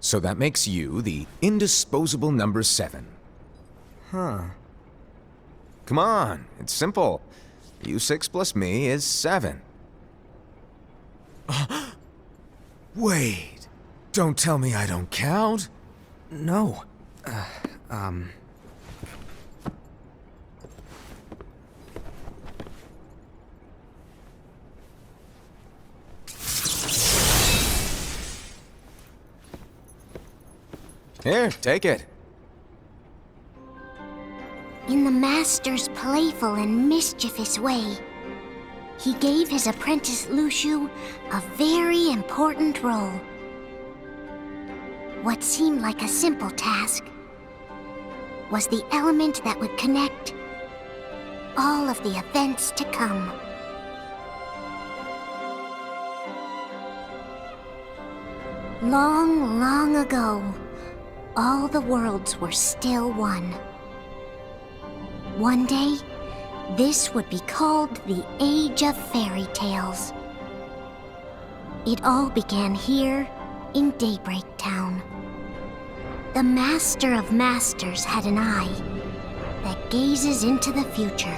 So that makes you the indisposable number 7. Huh. Come on, it's simple. You 6 plus me is 7. Wait, don't tell me I don't count. No. Here, take it. In the Master's playful and mischievous way, he gave his apprentice Luxu a very important role. What seemed like a simple task was the element that would connect all of the events to come. Long, long ago, all the worlds were still one. One day, this would be called the Age of Fairy Tales. It all began here in Daybreak Town. The Master of Masters had an eye that gazes into the future.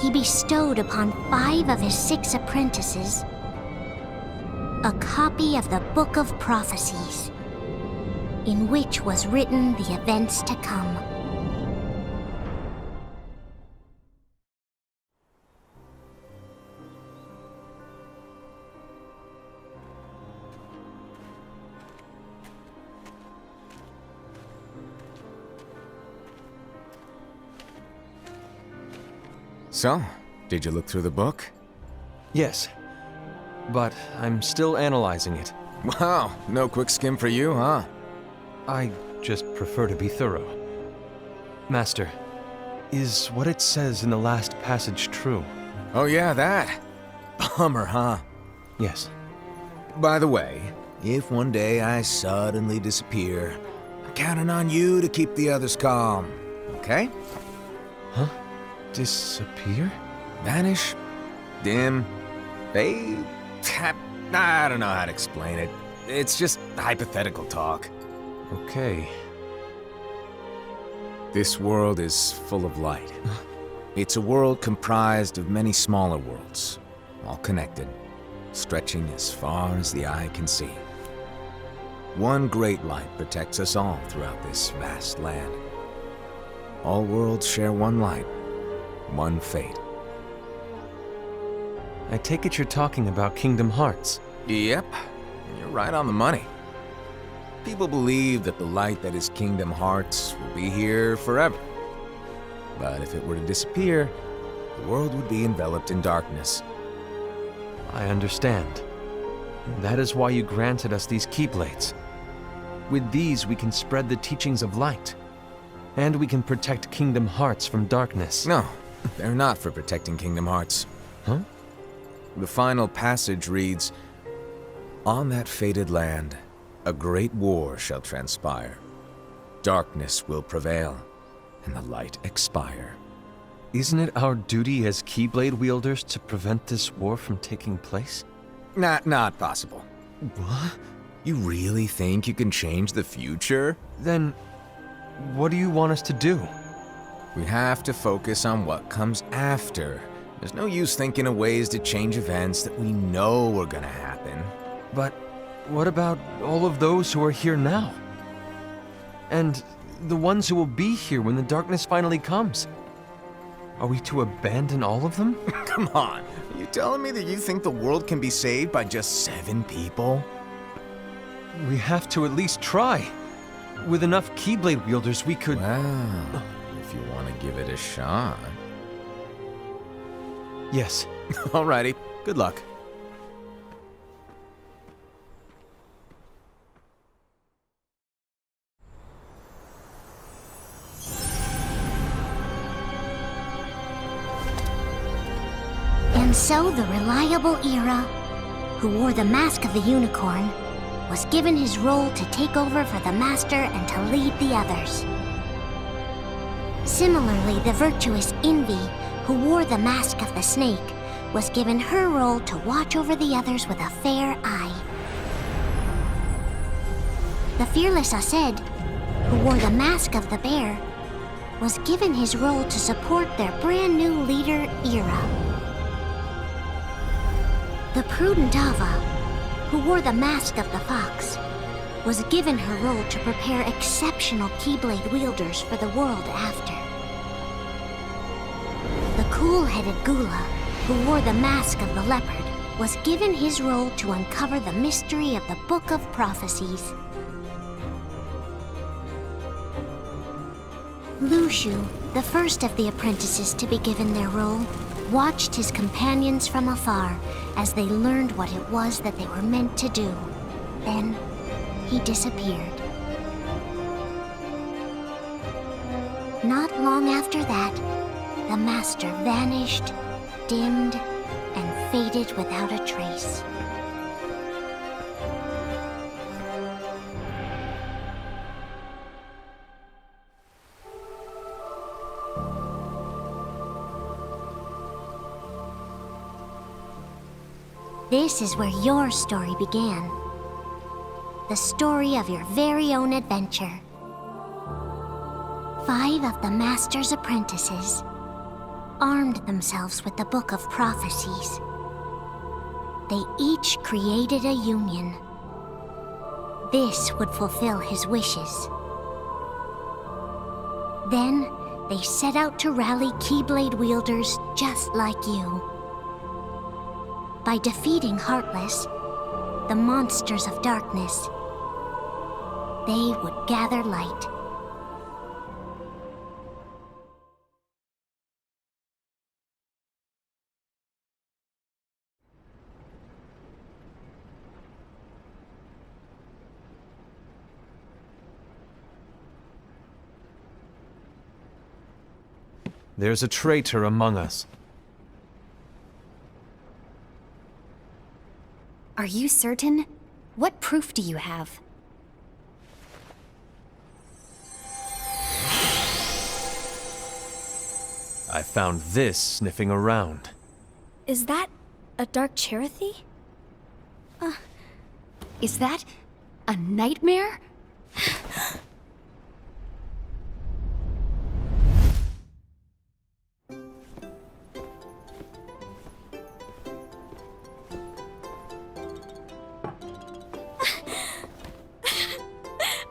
He bestowed upon 5 of his 6 apprentices a copy of the Book of Prophecies, in which was written the events to come. So, did you look through the book? Yes. But I'm still analyzing it. Wow, no quick skim for you, huh? I just prefer to be thorough. Master, is what it says in the last passage true? Oh yeah, that. Bummer, huh? Yes. By the way, if one day I suddenly disappear, I'm counting on you to keep the others calm, okay? Huh? Disappear? Vanish? Dim? Fade? I don't know how to explain it. It's just hypothetical talk. Okay. This world is full of light. It's a world comprised of many smaller worlds, all connected, stretching as far as the eye can see. One great light protects us all throughout this vast land. All worlds share one light, one fate. I take it you're talking about Kingdom Hearts. Yep, you're right on the money. People believe that the light that is Kingdom Hearts will be here forever. But if it were to disappear, the world would be enveloped in darkness. I understand. That is why you granted us these Keyblades. With these, we can spread the teachings of light. And we can protect Kingdom Hearts from darkness. No, they're not for protecting Kingdom Hearts. Huh? The final passage reads, "On that fated land, a great war shall transpire. Darkness will prevail, and the light expire." Isn't it our duty as Keyblade wielders to prevent this war from taking place? Not possible. What? You really think you can change the future? Then, what do you want us to do? We have to focus on what comes after. There's no use thinking of ways to change events that we know are gonna happen. But what about all of those who are here now? And the ones who will be here when the darkness finally comes? Are we to abandon all of them? Come on, are you telling me that you think the world can be saved by just 7 people? We have to at least try. With enough Keyblade wielders, we could... Well, if you want to give it a shot. Yes. Alrighty, good luck. And so the reliable Era, who wore the mask of the unicorn, was given his role to take over for the Master and to lead the others. Similarly, the virtuous Envy, who wore the mask of the snake, was given her role to watch over the others with a fair eye. The fearless Aesed, who wore the mask of the bear, was given his role to support their brand new leader, Ira. The prudent Ava, who wore the mask of the fox, was given her role to prepare exceptional Keyblade wielders for the world after. The cool-headed Gula, who wore the mask of the leopard, was given his role to uncover the mystery of the Book of Prophecies. Lushu, the first of the apprentices to be given their role, watched his companions from afar as they learned what it was that they were meant to do. Then, he disappeared. Not long after that, the master vanished, dimmed, and faded without a trace. This is where your story began. The story of your very own adventure. 5 of the Master's apprentices armed themselves with the Book of Prophecies. They each created a union. This would fulfill his wishes. Then, they set out to rally Keyblade wielders just like you. By defeating Heartless, the monsters of darkness, they would gather light. There's a traitor among us. Are you certain? What proof do you have? I found this sniffing around. Is that a Dark Chirithy? Is that a nightmare?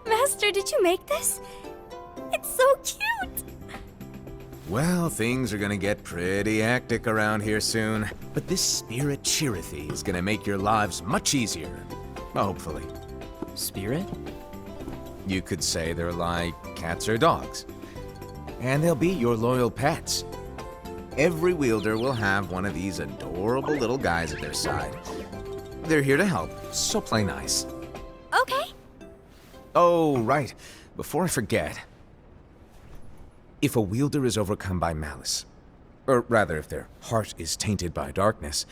Master, did you make this? It's so cute! Well, things are gonna get pretty hectic around here soon. But this Spirit Chirithy is gonna make your lives much easier. Hopefully. Spirit? You could say they're like cats or dogs. And they'll be your loyal pets. Every wielder will have one of these adorable little guys at their side. They're here to help, so play nice. Okay. Oh, right. Before I forget. If a wielder is overcome by malice, or rather if their heart is tainted by darkness,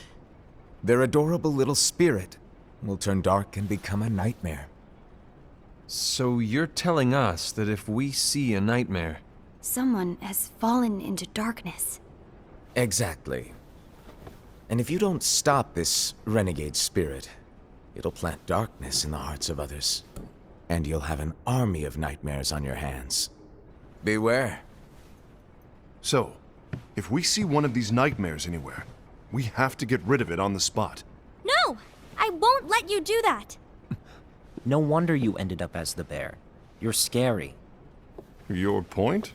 their adorable little spirit will turn dark and become a nightmare. So you're telling us that if we see a nightmare... Someone has fallen into darkness. Exactly. And if you don't stop this renegade spirit, it'll plant darkness in the hearts of others. And you'll have an army of nightmares on your hands. Beware. So, if we see one of these nightmares anywhere, we have to get rid of it on the spot. No! I won't let you do that! No wonder you ended up as the bear. You're scary. Your point?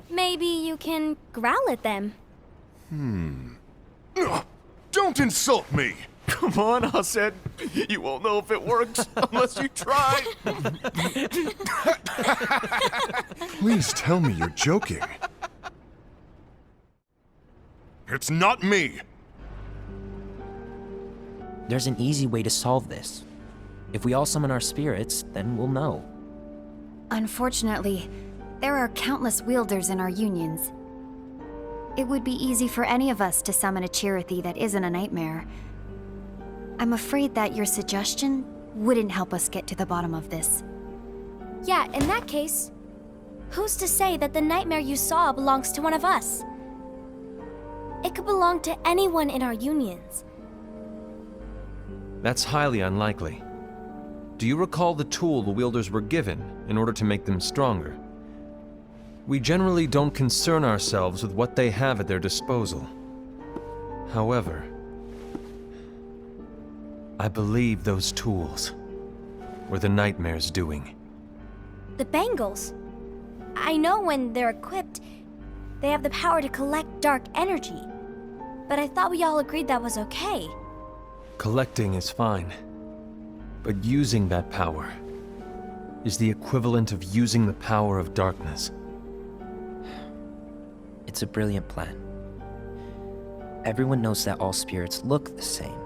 Maybe you can growl at them. Ugh, don't insult me! Come on, Aesed. You won't know if it works unless you try. Please tell me you're joking. It's not me! There's an easy way to solve this. If we all summon our spirits, then we'll know. Unfortunately, there are countless wielders in our unions. It would be easy for any of us to summon a Chirithy that isn't a nightmare. I'm afraid that your suggestion wouldn't help us get to the bottom of this. Yeah, in that case, who's to say that the nightmare you saw belongs to one of us? It could belong to anyone in our unions. That's highly unlikely. do you recall the tool the wielders were given in order to make them stronger? We generally don't concern ourselves with what they have at their disposal. However, I believe those tools were the Nightmare's doing. The bangles. I know when they're equipped, they have the power to collect dark energy. But I thought we all agreed that was okay. Collecting is fine, but using that power is the equivalent of using the power of darkness. It's a brilliant plan. Everyone knows that all spirits look the same,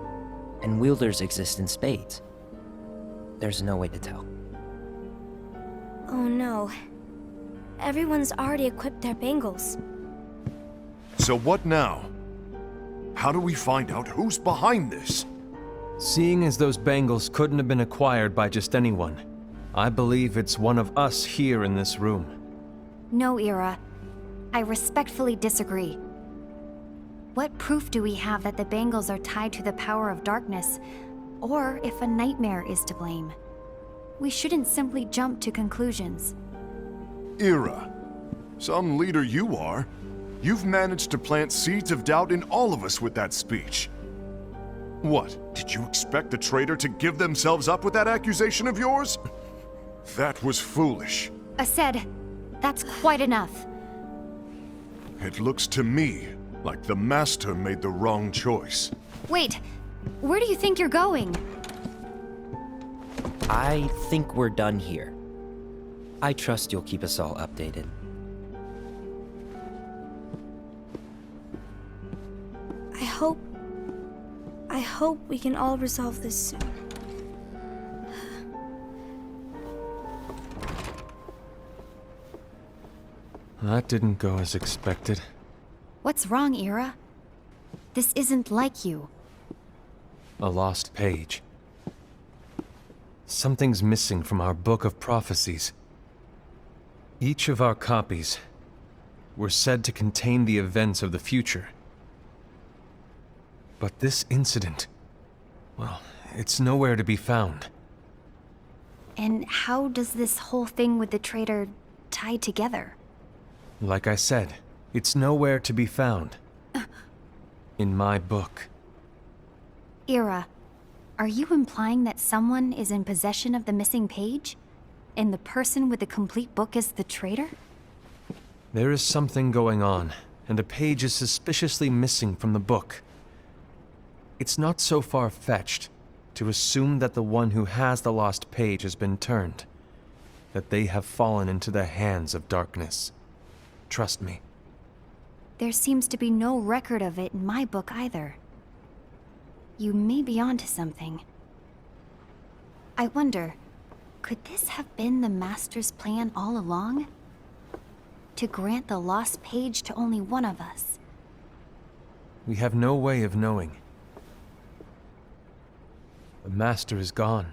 and wielders exist in spades. There's no way to tell. Oh no. Everyone's already equipped their bangles. So what now? How do we find out who's behind this? Seeing as those bangles couldn't have been acquired by just anyone, I believe it's one of us here in this room. No, Ira. I respectfully disagree. What proof do we have that the bangles are tied to the power of darkness, or if a nightmare is to blame? We shouldn't simply jump to conclusions. Ira, some leader you are. You've managed to plant seeds of doubt in all of us with that speech. What, did you expect the traitor to give themselves up with that accusation of yours? That was foolish. Aced, that's quite enough. It looks to me like the Master made the wrong choice. Wait, where do you think you're going? I think we're done here. I trust you'll keep us all updated. I hope we can all resolve this soon. That didn't go as expected. What's wrong, Ira? This isn't like you. A lost page. Something's missing from our book of prophecies. Each of our copies were said to contain the events of the future. But this incident, well, it's nowhere to be found. And how does this whole thing with the traitor tie together? Like I said, it's nowhere to be found. In my book. Ira, are you implying that someone is in possession of the missing page? And the person with the complete book is the traitor? There is something going on, and the page is suspiciously missing from the book. It's not so far-fetched to assume that the one who has the lost page has been turned, that they have fallen into the hands of darkness. Trust me. There seems to be no record of it in my book either. You may be onto something. I wonder, could this have been the Master's plan all along? To grant the lost page to only one of us? We have no way of knowing. The Master is gone.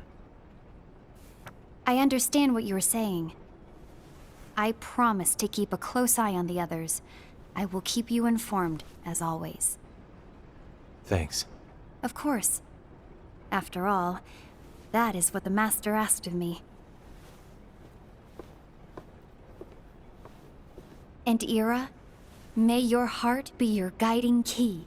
I understand what you're saying. I promise to keep a close eye on the others. I will keep you informed, as always. Thanks. Of course. After all, that is what the Master asked of me. And Ira, may your heart be your guiding key.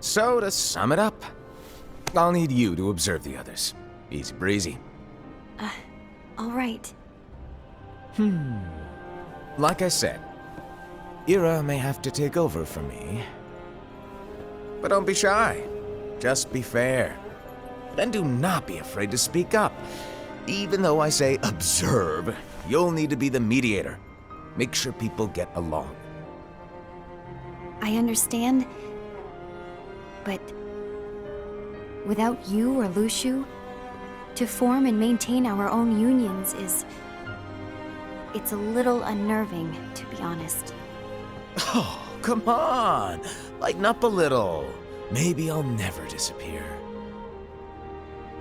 So, to sum it up, I'll need you to observe the others. Easy breezy. All right. Like I said, Ira may have to take over for me. But don't be shy. Just be fair. And do not be afraid to speak up. Even though I say observe, you'll need to be the mediator. Make sure people get along. I understand. But without you or Luxu, to form and maintain our own unions it's a little unnerving, to be honest. Oh, come on. Lighten up a little. Maybe I'll never disappear.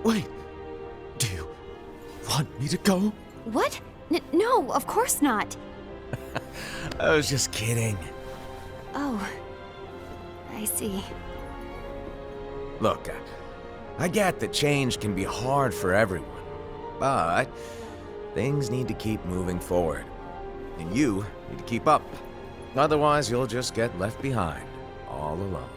Wait. Do you... want me to go? What? No, of course not. I was just kidding. Oh, I see. Look, I get that change can be hard for everyone, but things need to keep moving forward. And you need to keep up. Otherwise, you'll just get left behind, all alone.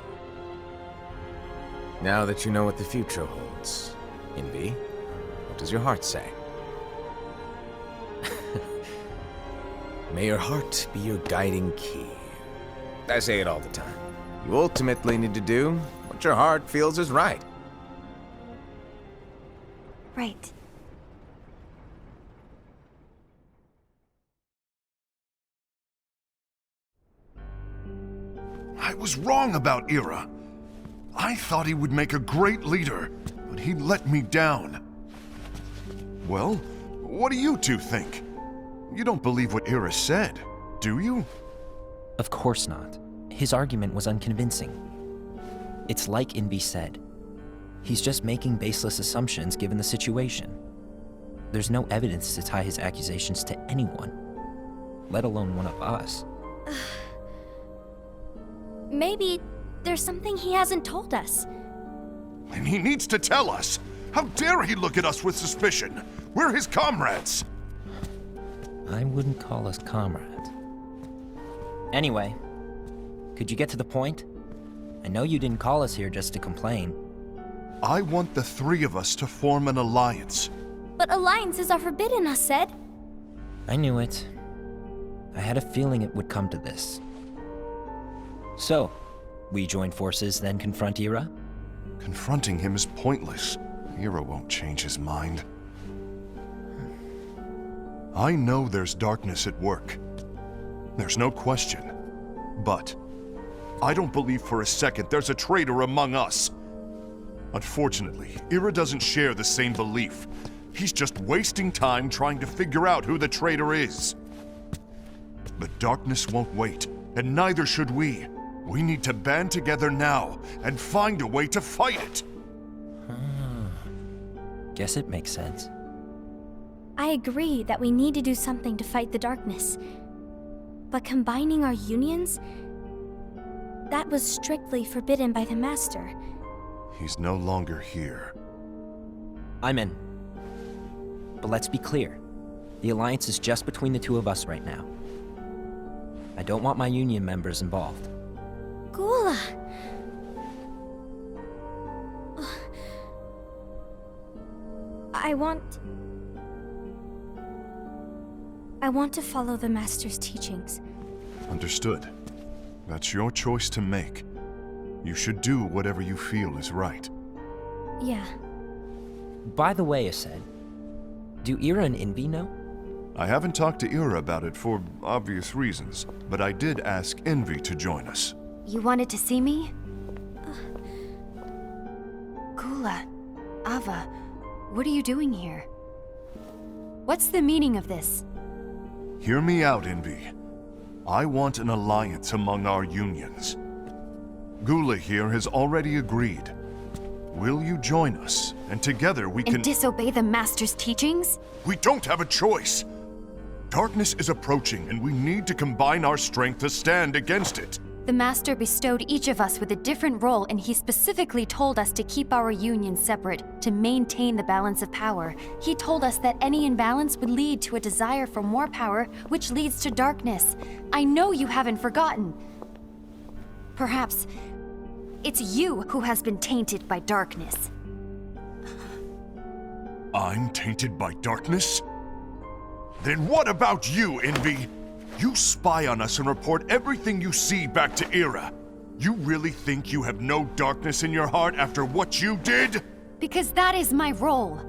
Now that you know what the future holds, Envy, what does your heart say? May your heart be your guiding key. I say it all the time. You ultimately need to do what your heart feels is right. Right. I was wrong about Ira. I thought he would make a great leader, but he let me down. Well, what do you two think? You don't believe what Ira said, do you? Of course not. His argument was unconvincing. It's like Envy said. He's just making baseless assumptions given the situation. There's no evidence to tie his accusations to anyone, let alone one of us. Maybe there's something he hasn't told us. And he needs to tell us. How dare he look at us with suspicion? We're his comrades. I wouldn't call us comrades. Anyway, could you get to the point? I know you didn't call us here just to complain. I want the three of us to form an alliance. But alliances are forbidden, us said. I knew it. I had a feeling it would come to this. So, we join forces, then confront Ira? Confronting him is pointless. Ira won't change his mind. I know there's darkness at work. There's no question. But I don't believe for a second there's a traitor among us. Unfortunately, Ira doesn't share the same belief. He's just wasting time trying to figure out who the traitor is. The darkness won't wait, and neither should we. We need to band together now and find a way to fight it. Guess it makes sense. I agree that we need to do something to fight the darkness. But combining our unions? That was strictly forbidden by the Master. He's no longer here. I'm in. But let's be clear. The alliance is just between the two of us right now. I don't want my union members involved. Gula! I want to follow the Master's teachings. Understood. That's your choice to make. You should do whatever you feel is right. Yeah. By the way, Aced, do Ira and Envy know? I haven't talked to Ira about it for obvious reasons, but I did ask Envy to join us. You wanted to see me? Gula, Ava, what are you doing here? What's the meaning of this? Hear me out, Envy. I want an alliance among our unions. Gula here has already agreed. Will you join us? And together we can— And disobey the Master's teachings? We don't have a choice! Darkness is approaching, and we need to combine our strength to stand against it. The Master bestowed each of us with a different role, and he specifically told us to keep our union separate, to maintain the balance of power. He told us that any imbalance would lead to a desire for more power, which leads to darkness. I know you haven't forgotten. Perhaps it's you who has been tainted by darkness. I'm tainted by darkness? Then what about you, Envy? You spy on us and report everything you see back to Ira. You really think you have no darkness in your heart after what you did? Because that is my role.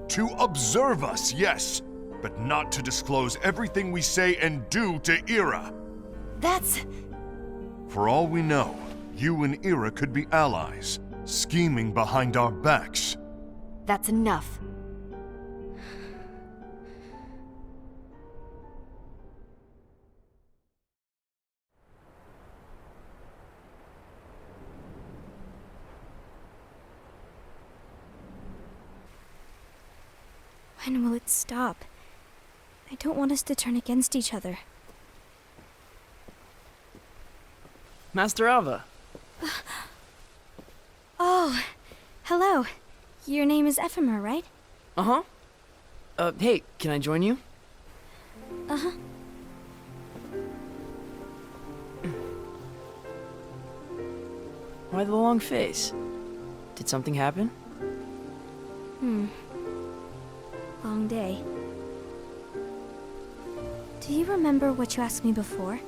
To observe us, yes, but not to disclose everything we say and do to Ira. That's... For all we know, you and Ira could be allies, scheming behind our backs. that's enough. When will it stop? I don't want us to turn against each other. Master Alva. Oh, hello. Your name is Ephemer, right? Uh-huh. Hey, can I join you? Uh-huh. Why the long face? Did something happen? Long day. Do you remember what you asked me before?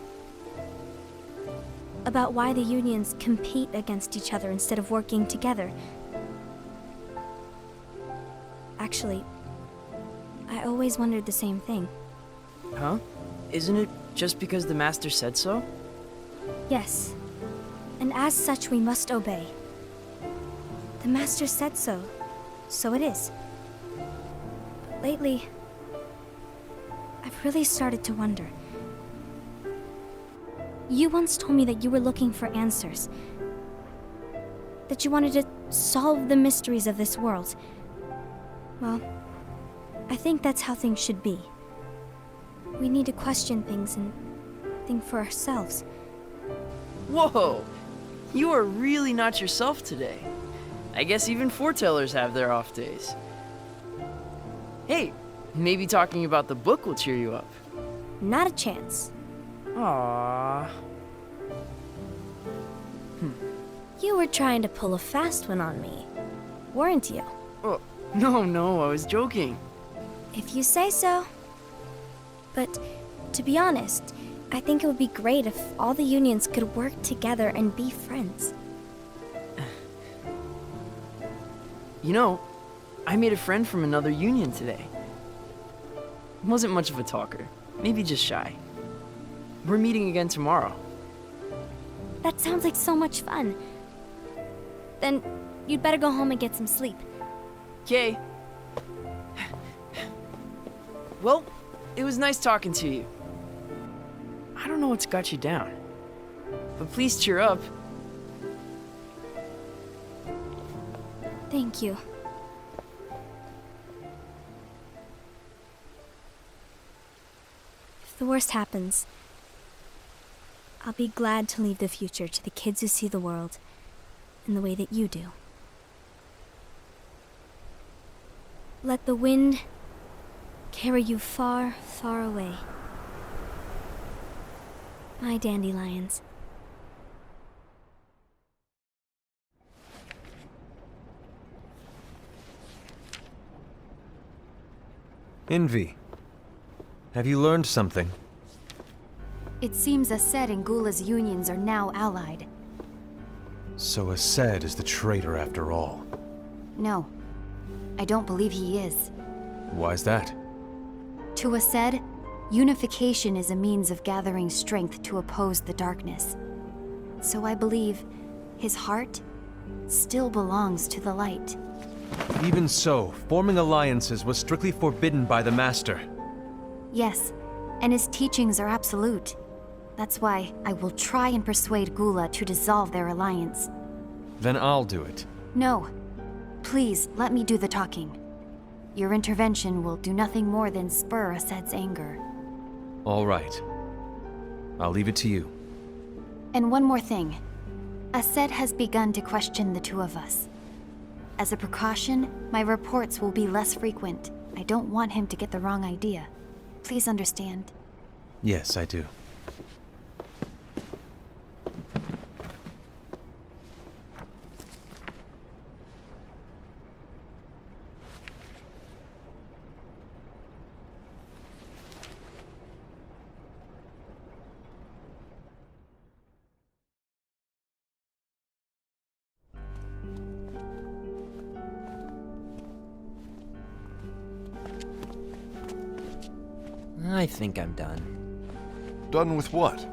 About why the unions compete against each other instead of working together. Actually, I always wondered the same thing. Huh? Isn't it just because the Master said so? Yes. And as such, we must obey. The Master said so, so it is. But lately, I've really started to wonder. You once told me that you were looking for answers. That you wanted to solve the mysteries of this world. Well, I think that's how things should be. We need to question things and think for ourselves. Whoa! You are really not yourself today. I guess even foretellers have their off days. Hey, maybe talking about the book will cheer you up. Not a chance. Aww. You were trying to pull a fast one on me, weren't you? Oh, no, I was joking. If you say so. But to be honest, I think it would be great if all the unions could work together and be friends. You know, I made a friend from another union today. Wasn't much of a talker, maybe just shy. We're meeting again tomorrow. That sounds like so much fun. Then you'd better go home and get some sleep. Okay. Well, it was nice talking to you. I don't know what's got you down, but please cheer up. Thank you. If the worst happens, I'll be glad to leave the future to the kids who see the world in the way that you do. Let the wind carry you far, far away. My dandelions. Envy. Have you learned something? It seems Aced and Gula's unions are now allied. So Aced is the traitor after all. No, I don't believe he is. Why's that? To Aced, unification is a means of gathering strength to oppose the darkness. So I believe his heart still belongs to the light. Even so, forming alliances was strictly forbidden by the Master. Yes, and his teachings are absolute. That's why I will try and persuade Gula to dissolve their alliance. Then I'll do it. No. Please, let me do the talking. Your intervention will do nothing more than spur Aced's anger. All right. I'll leave it to you. And one more thing. Aced has begun to question the two of us. As a precaution, my reports will be less frequent. I don't want him to get the wrong idea. Please understand. Yes, I do. I think I'm done. Done with what?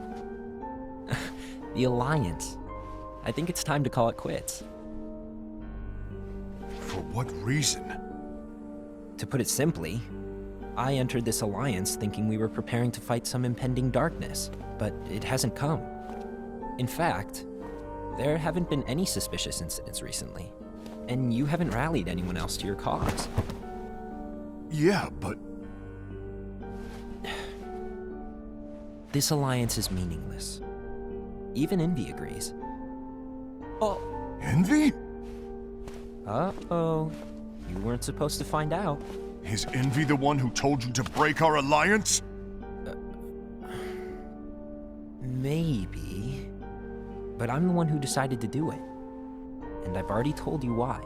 The Alliance. I think it's time to call it quits. For what reason? To put it simply, I entered this alliance thinking we were preparing to fight some impending darkness, but it hasn't come. In fact, there haven't been any suspicious incidents recently, and you haven't rallied anyone else to your cause. Yeah, but This alliance is meaningless. Even Envy agrees. Oh. Envy? Uh-oh. You weren't supposed to find out. Is Envy the one who told you to break our alliance? Maybe. But I'm the one who decided to do it. And I've already told you why.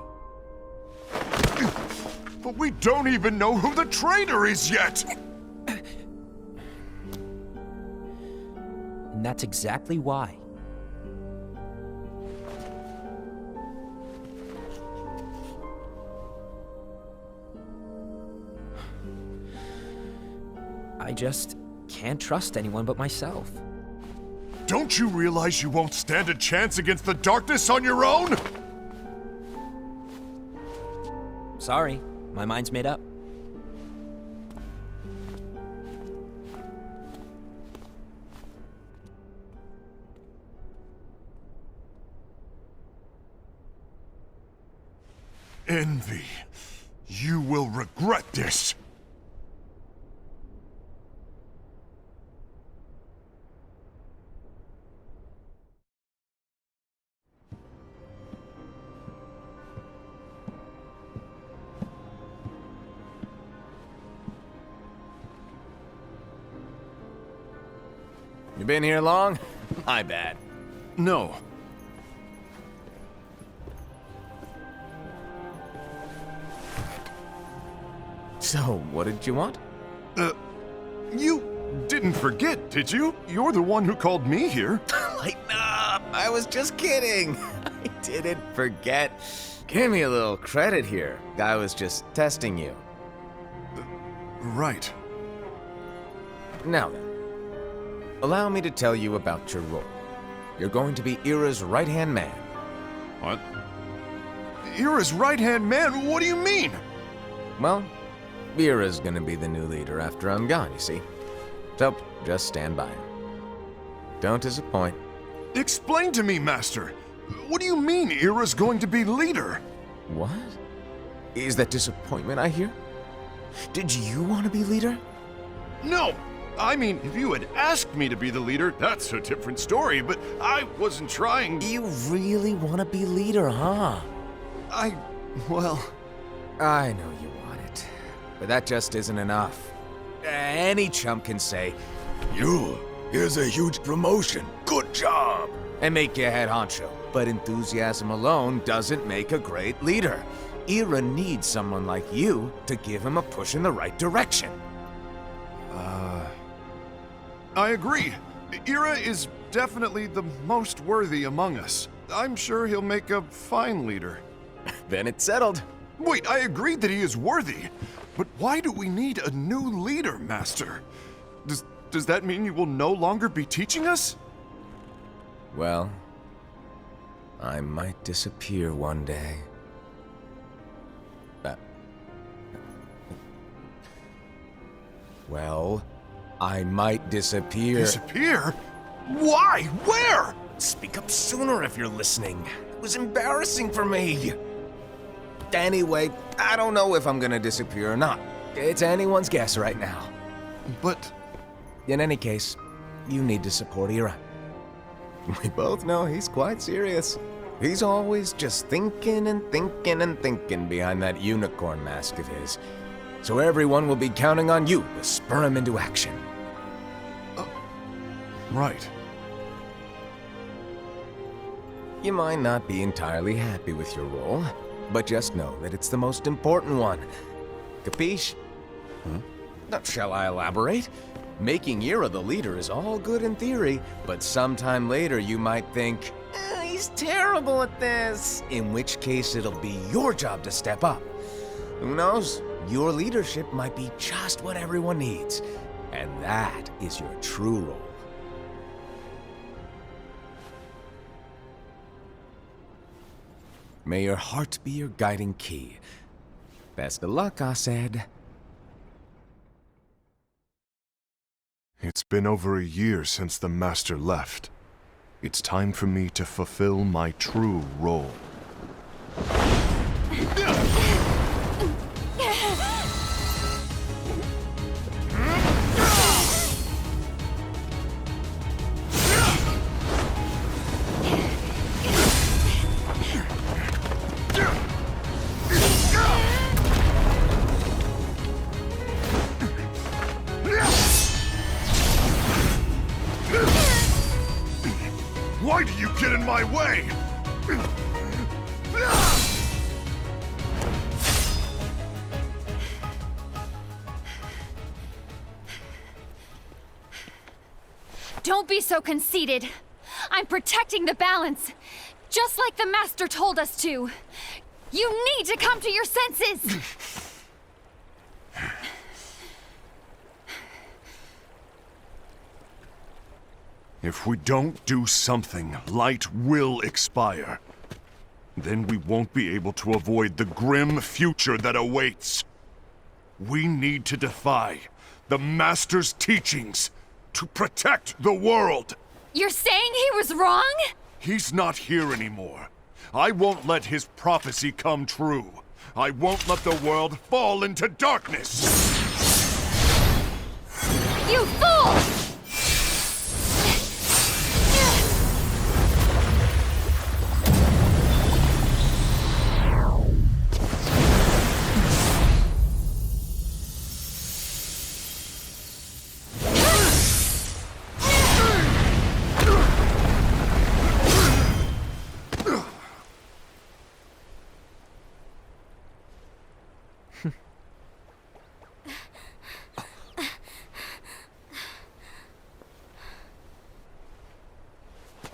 But we don't even know who the traitor is yet! And that's exactly why. I just can't trust anyone but myself. Don't you realize you won't stand a chance against the darkness on your own? Sorry, my mind's made up. Envy, you will regret this. You been here long? My bad. No. So, what did you want? You didn't forget, did you? You're the one who called me here. Lighten up! I was just kidding. I didn't forget. Give me a little credit here. I was just testing you. Right. Now then, allow me to tell you about your role. You're going to be Ira's right-hand man. What? Ira's right-hand man? What do you mean? Well, Ira's gonna be the new leader after I'm gone, you see. So, just stand by. Don't disappoint. Explain to me, Master. What do you mean Ira's going to be leader? What? Is that disappointment I hear? Did you want to be leader? No! I mean, if you had asked me to be the leader, that's a different story, but I wasn't trying. You really want to be leader, huh? Well... I know you want it, but that just isn't enough. Any chump can say, here's a huge promotion, good job, and make you head honcho. But enthusiasm alone doesn't make a great leader. Ira needs someone like you to give him a push in the right direction. I agree. Ira is definitely the most worthy among us. I'm sure he'll make a fine leader. Then it's settled. Wait, I agreed that he is worthy. But why do we need a new leader, Master? Does that mean you will no longer be teaching us? Well, I might disappear one day. Well, I might disappear. Disappear? Why? Where? Speak up sooner if you're listening. It was embarrassing for me. Anyway, I don't know if I'm gonna disappear or not. It's anyone's guess right now. But... In any case, you need to support Ira. We both know he's quite serious. He's always just thinking and thinking and thinking behind that unicorn mask of his. So everyone will be counting on you to spur him into action. Right. You might not be entirely happy with your role, but just know that it's the most important one. Capiche? Now, shall I elaborate? Making Ira the leader is all good in theory, but sometime later you might think, he's terrible at this. In which case it'll be your job to step up. Who knows? Your leadership might be just what everyone needs. And that is your true role. May your heart be your guiding key. Best of luck, Asaid. It's been over a year since the Master left. It's time for me to fulfill my true role. you get in my way! Don't be so conceited. I'm protecting the balance, just like the Master told us to. You need to come to your senses! If we don't do something, light will expire. Then we won't be able to avoid the grim future that awaits. We need to defy the Master's teachings to protect the world. You're saying he was wrong? He's not here anymore. I won't let his prophecy come true. I won't let the world fall into darkness. You fool!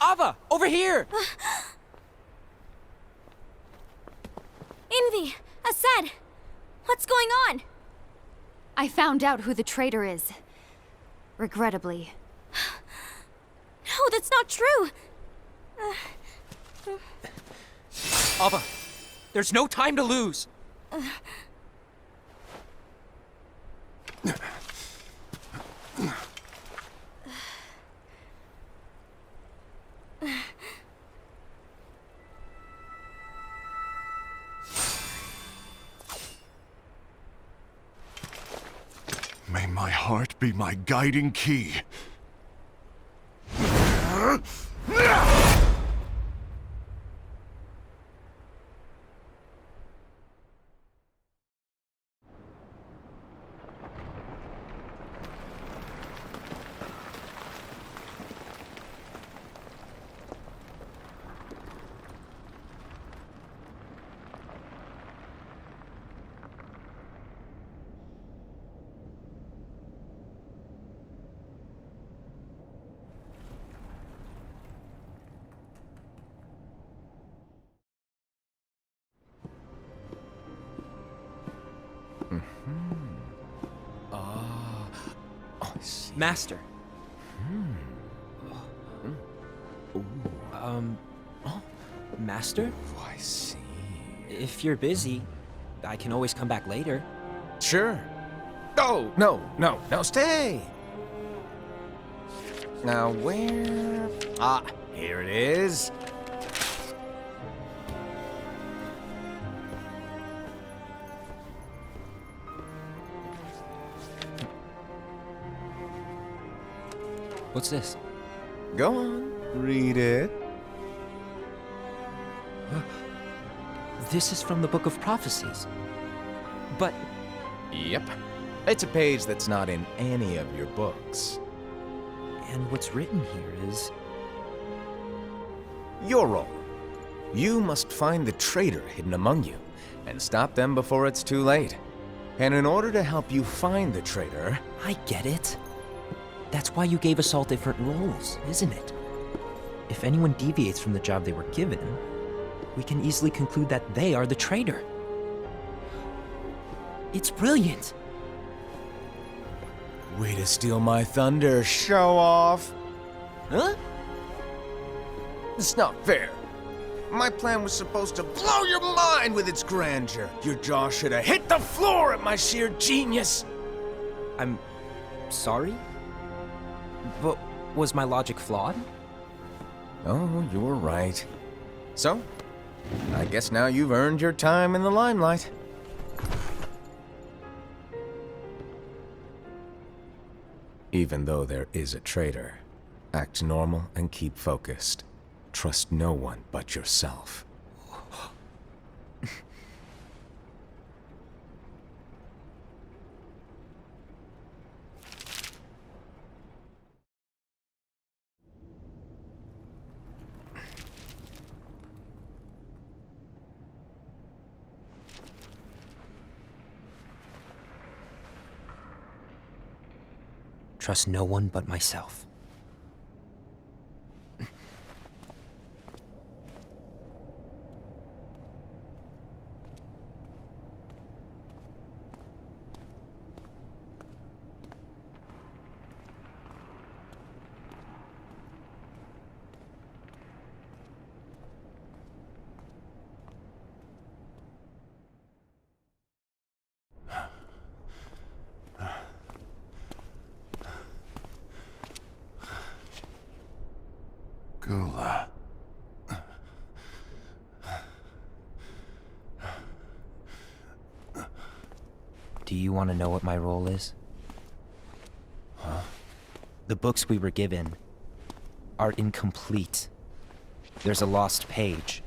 Ava, over here! Envy! Assad! What's going on? I found out who the traitor is. Regrettably. No, that's not true! Ava, there's no time to lose. May my heart be my guiding key. Master. Master? Oh, I see. If you're busy, I can always come back later. Sure. Oh, no, stay! Now, where... Ah, here it is. What's this? Go on, read it. This is from the Book of Prophecies. But Yep. It's a page that's not in any of your books. and what's written here is Your role. You must find the traitor hidden among you, and stop them before it's too late. And in order to help you find the traitor... I get it. That's why you gave us all different roles, isn't it? If anyone deviates from the job they were given, we can easily conclude that they are the traitor. It's brilliant. Way to steal my thunder, show off! Huh? It's not fair. My plan was supposed to blow your mind with its grandeur. Your jaw should have hit the floor at my sheer genius. I'm sorry? But was my logic flawed? Oh, you were right. So, I guess now you've earned your time in the limelight. Even though there is a traitor, act normal and keep focused. Trust no one but yourself. trust no one but myself. Gula. Do you want to know what my role is? Huh? The books we were given are incomplete. There's a lost page.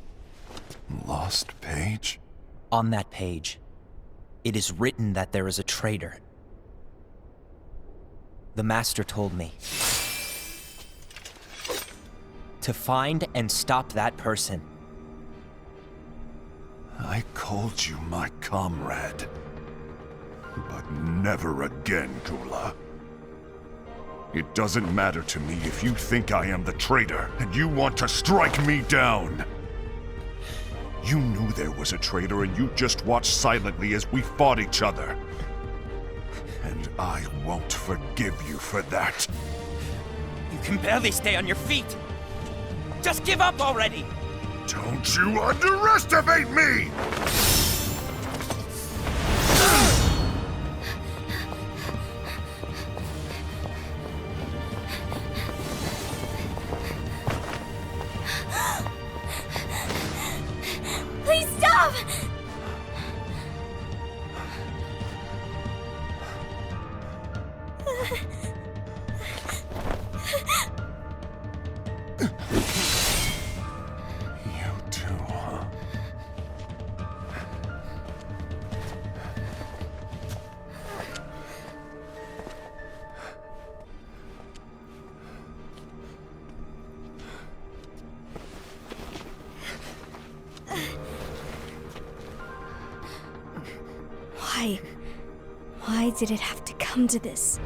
Lost page? On that page, it is written that there is a traitor. The Master told me to find and stop that person. I called you my comrade. But never again, Gula. It doesn't matter to me if you think I am the traitor and you want to strike me down. You knew there was a traitor and you just watched silently as we fought each other. And I won't forgive you for that. You can barely stay on your feet. Just give up already! Don't you underestimate me! Please stop! You too, huh? Why? Why did it have to come to this?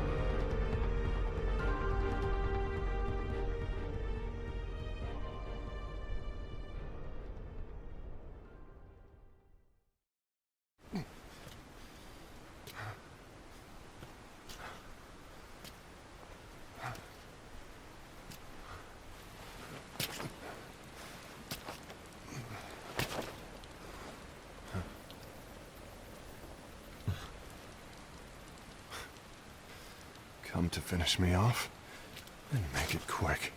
Come to finish me off? Then make it quick.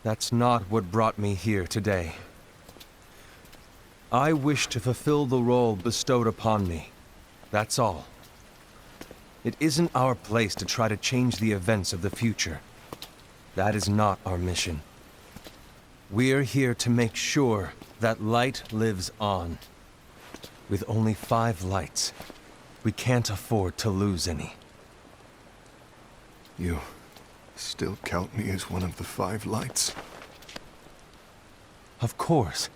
That's not what brought me here today. I wish to fulfill the role bestowed upon me. That's all. It isn't our place to try to change the events of the future. That is not our mission. We're here to make sure that light lives on. With only 5 lights, we can't afford to lose any. You still count me as one of the 5 lights? Of course.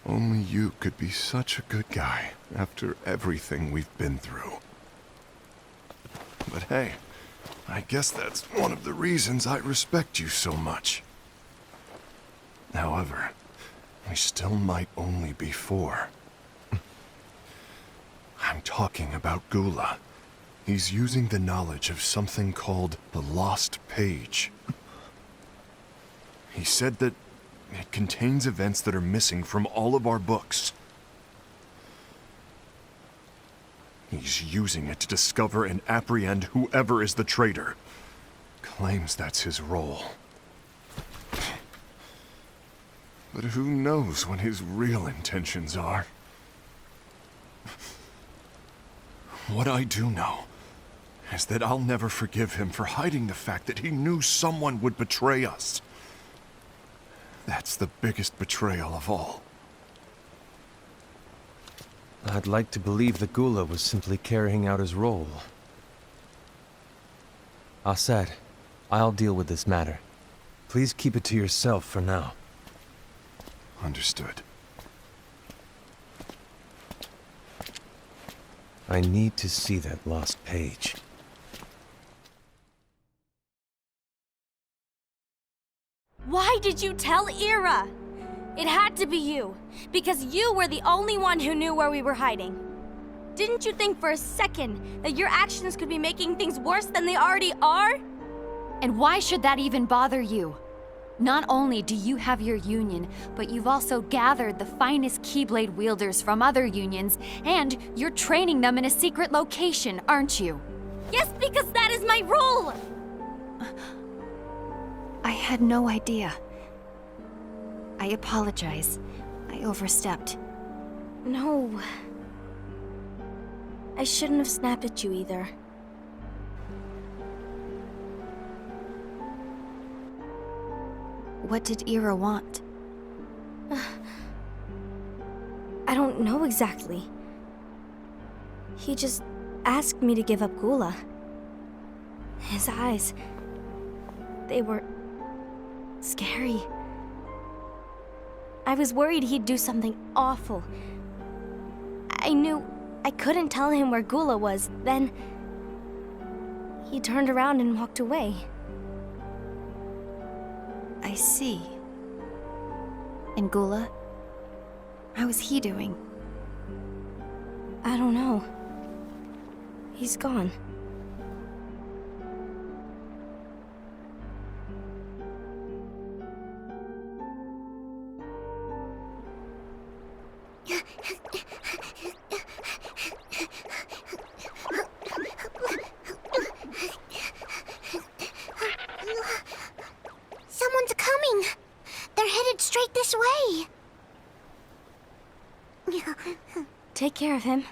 Only you could be such a good guy after everything we've been through. But hey, I guess that's one of the reasons I respect you so much. However, we still might only be 4. I'm talking about Gula. He's using the knowledge of something called the Lost Page. He said that it contains events that are missing from all of our books. He's using it to discover and apprehend whoever is the traitor. Claims that's his role. But who knows what his real intentions are? What I do know is that I'll never forgive him for hiding the fact that he knew someone would betray us. That's the biggest betrayal of all. I'd like to believe that Gula was simply carrying out his role. Aset, I'll deal with this matter. Please keep it to yourself for now. Understood. I need to see that lost page. Why did you tell Ira? It had to be you, because you were the only one who knew where we were hiding. Didn't you think for a second that your actions could be making things worse than they already are? And why should that even bother you? Not only do you have your union, but you've also gathered the finest Keyblade wielders from other unions, and you're training them in a secret location, aren't you? Yes, because that is my role! I had no idea. I apologize. I overstepped. No. I shouldn't have snapped at you either. What did Ira want? I don't know exactly. He just asked me to give up Gula. His eyes, they were scary. I was worried he'd do something awful. I knew I couldn't tell him where Gula was. Then he turned around and walked away. I see. And Gula? How is he doing? I don't know. He's gone. Someone's coming. They're headed straight this way. Take care of him.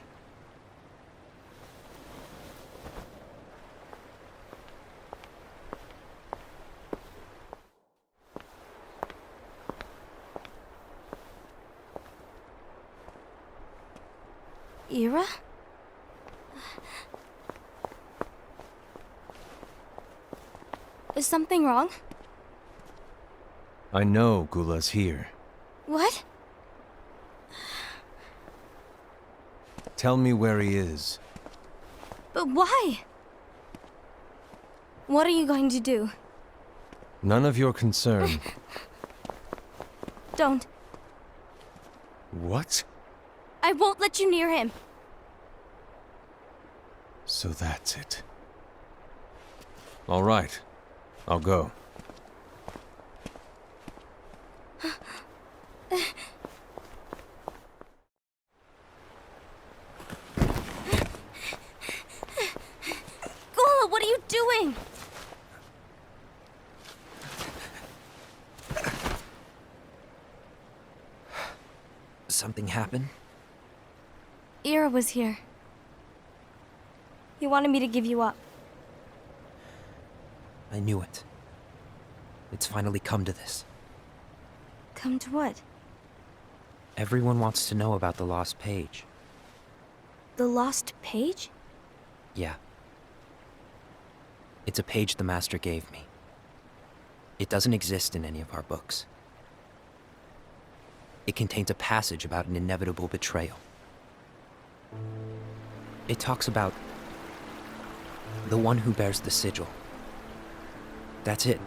Ira? Is something wrong? I know Gula's here. What? Tell me where he is. But why? What are you going to do? None of your concern. Don't. What? I won't let you near him. So that's it. All right. I'll go. Gula, what are you doing? Something happened? Ira was here. He wanted me to give you up. I knew it. It's finally come to this. Come to what? Everyone wants to know about the lost page. The lost page? Yeah. It's a page the Master gave me. It doesn't exist in any of our books. It contains a passage about an inevitable betrayal. It talks about the one who bears the sigil. That's it.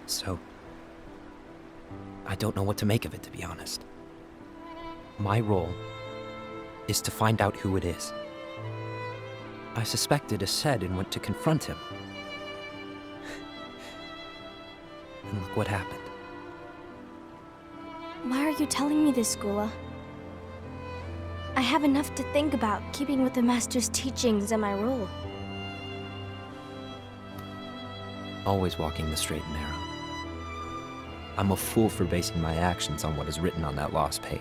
So, I don't know what to make of it, to be honest. My role is to find out who it is. I suspected Aced and went to confront him. And look what happened. Why are you telling me this, Gula? I have enough to think about, keeping with the Master's teachings and my role. Always walking the straight and narrow. I'm a fool for basing my actions on what is written on that lost page.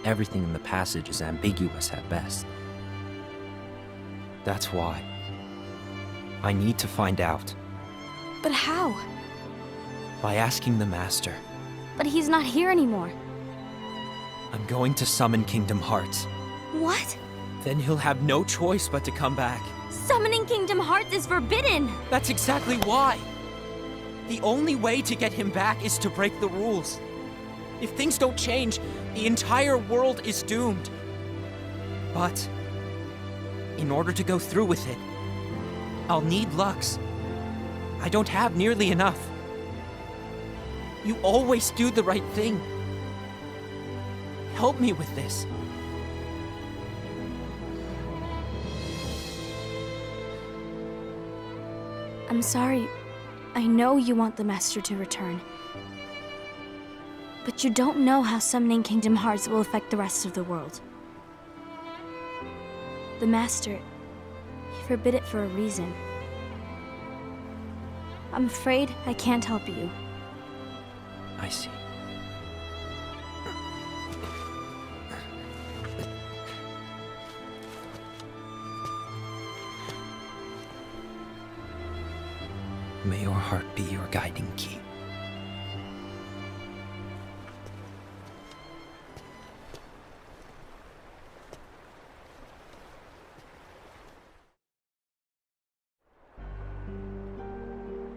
Everything in the passage is ambiguous at best. That's why I need to find out. But how? By asking the Master. But he's not here anymore. I'm going to summon Kingdom Hearts. What? Then he'll have no choice but to come back. Summoning Kingdom Hearts is forbidden! That's exactly why. The only way to get him back is to break the rules. If things don't change, the entire world is doomed. But in order to go through with it, I'll need Lux. I don't have nearly enough. You always do the right thing. Help me with this. I'm sorry. I know you want the Master to return. But you don't know how summoning Kingdom Hearts will affect the rest of the world. The Master, he forbid it for a reason. I'm afraid I can't help you. I see. May your heart be your guiding key.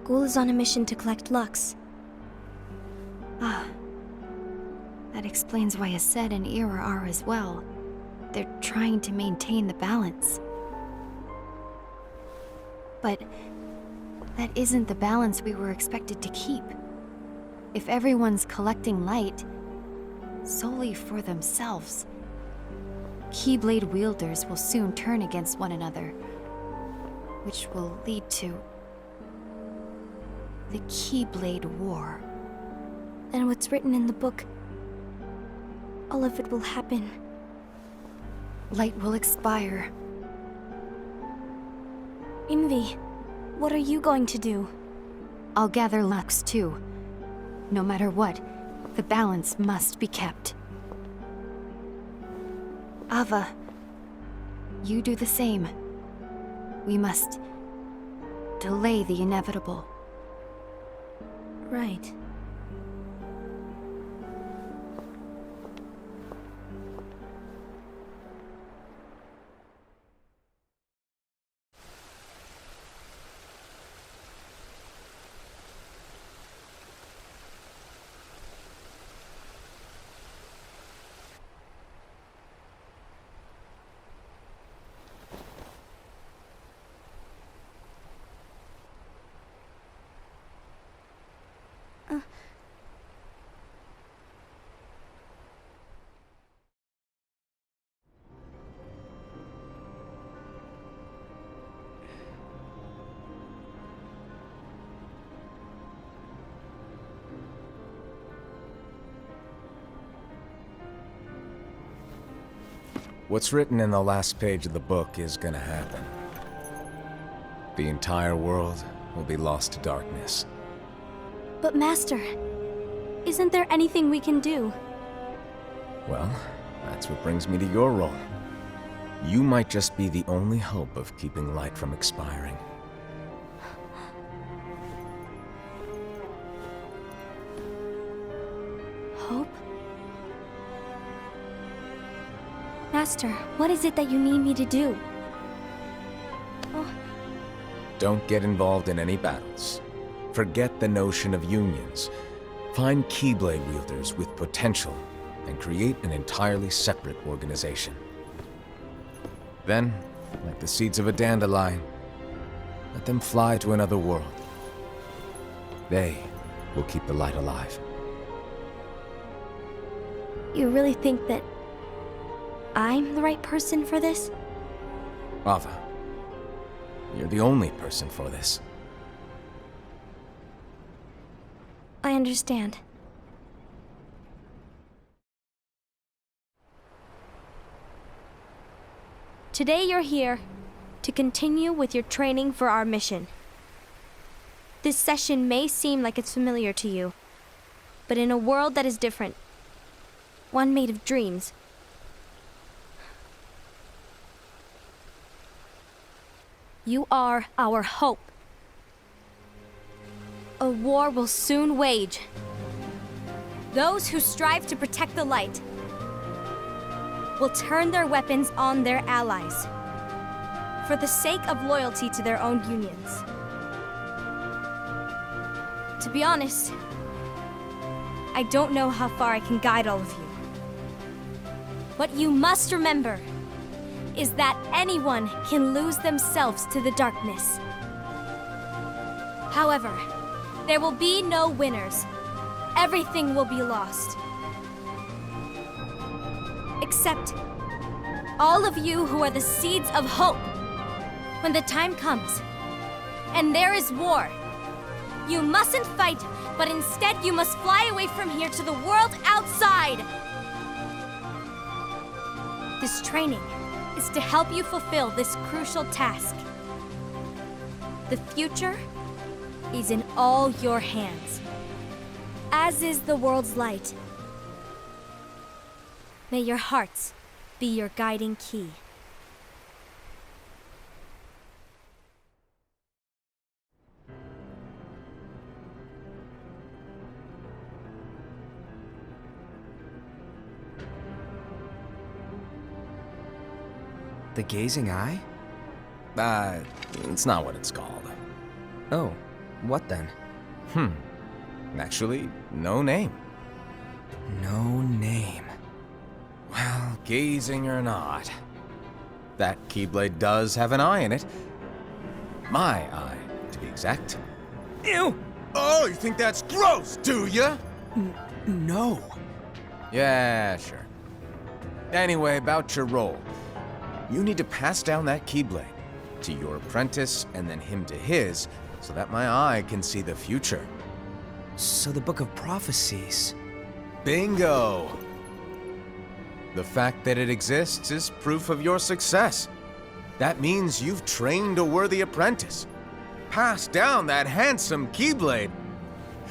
Ghoul is on a mission to collect Lux. Ah. That explains why Aced and Ira are as well. They're trying to maintain the balance. But that isn't the balance we were expected to keep. If everyone's collecting light solely for themselves, Keyblade wielders will soon turn against one another, which will lead to the Keyblade War. And what's written in the book, all of it will happen. Light will expire. Invi, what are you going to do? I'll gather Lux too. No matter what, the balance must be kept. Ava, you do the same. We must delay the inevitable. Right. What's written in the last page of the book is gonna happen. The entire world will be lost to darkness. But Master, isn't there anything we can do? Well, that's what brings me to your role. You might just be the only hope of keeping light from expiring. Hope? Master, what is it that you need me to do? Oh, Don't get involved in any battles. Forget the notion of unions. Find Keyblade wielders with potential and create an entirely separate organization. Then, like the seeds of a dandelion, let them fly to another world. They will keep the light alive. you really think that I'm the right person for this? Ava, you're the only person for this. I understand. Today you're here to continue with your training for our mission. This session may seem like it's familiar to you, but in a world that is different, one made of dreams, you are our hope. A war will soon wage. Those who strive to protect the light will turn their weapons on their allies for the sake of loyalty to their own unions. To be honest, I don't know how far I can guide all of you. What you must remember is that anyone can lose themselves to the darkness. However, there will be no winners. Everything will be lost. Except all of you who are the seeds of hope. When the time comes, and there is war, you mustn't fight, but instead you must fly away from here to the world outside. This training is to help you fulfill this crucial task. The future is in all your hands, as is the world's light. May your hearts be your guiding key. The Gazing Eye? It's not what it's called. Oh, what then? Actually, no name. No name. Well, gazing or not, that Keyblade does have an eye in it. My eye, to be exact. Ew! Oh, you think that's gross, do ya? No. Yeah, sure. Anyway, about your role. You need to pass down that Keyblade to your apprentice and then him to his, so that my eye can see the future. So the Book of Prophecies. Bingo! The fact that it exists is proof of your success. That means you've trained a worthy apprentice, passed down that handsome Keyblade,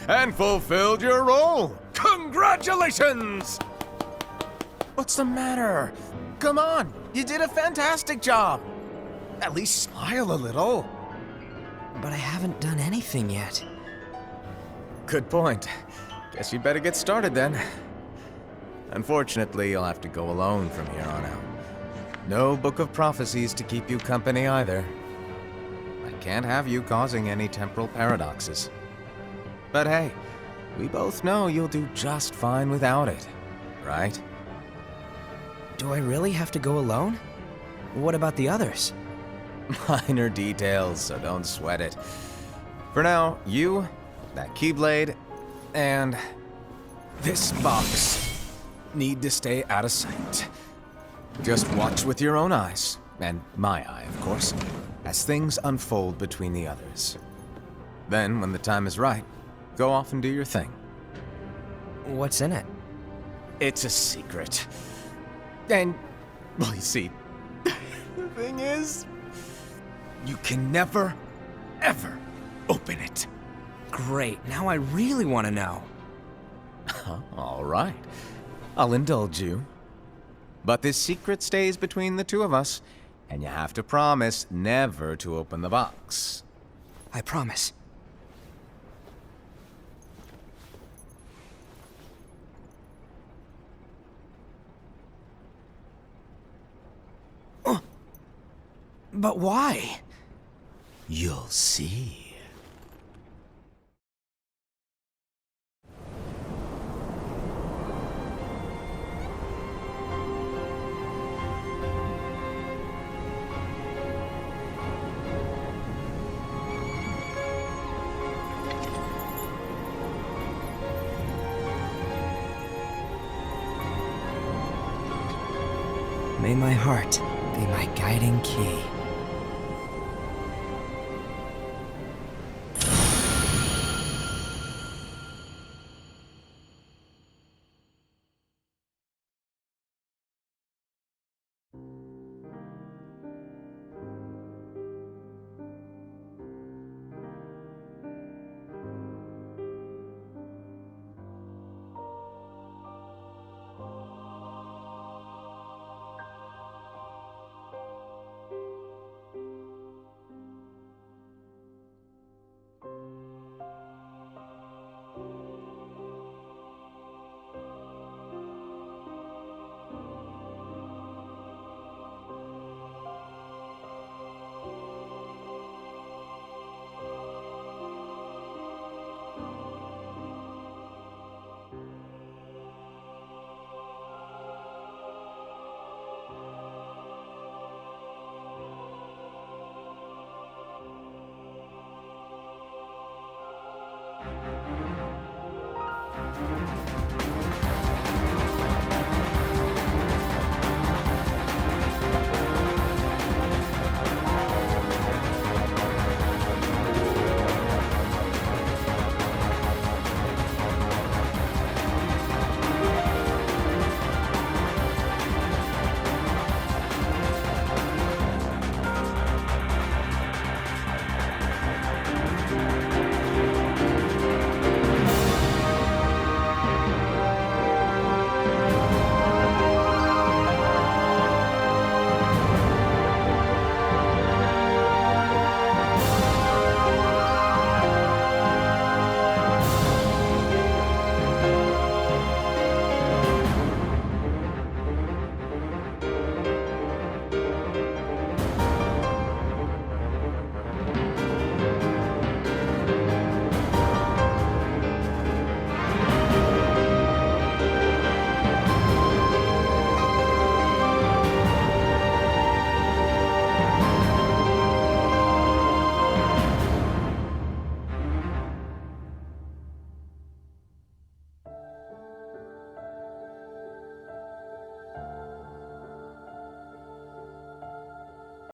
and fulfilled your role. Congratulations! What's the matter? Come on, you did a fantastic job. At least smile a little. But I haven't done anything yet. Good point. Guess you'd better get started then. Unfortunately, you'll have to go alone from here on out. No Book of Prophecies to keep you company either. I can't have you causing any temporal paradoxes. But hey, we both know you'll do just fine without it, right? Do I really have to go alone? What about the others? Minor details, so don't sweat it. For now, you, that Keyblade, and this box need to stay out of sight. Just watch with your own eyes, and my eye, of course, as things unfold between the others. Then, when the time is right, go off and do your thing. What's in it? It's a secret. And, well, you see, the thing is, you can never, ever open it. Great, now I really want to know. All right. I'll indulge you. But this secret stays between the two of us, and you have to promise never to open the box. I promise. But why? You'll see. May my heart be my guiding key.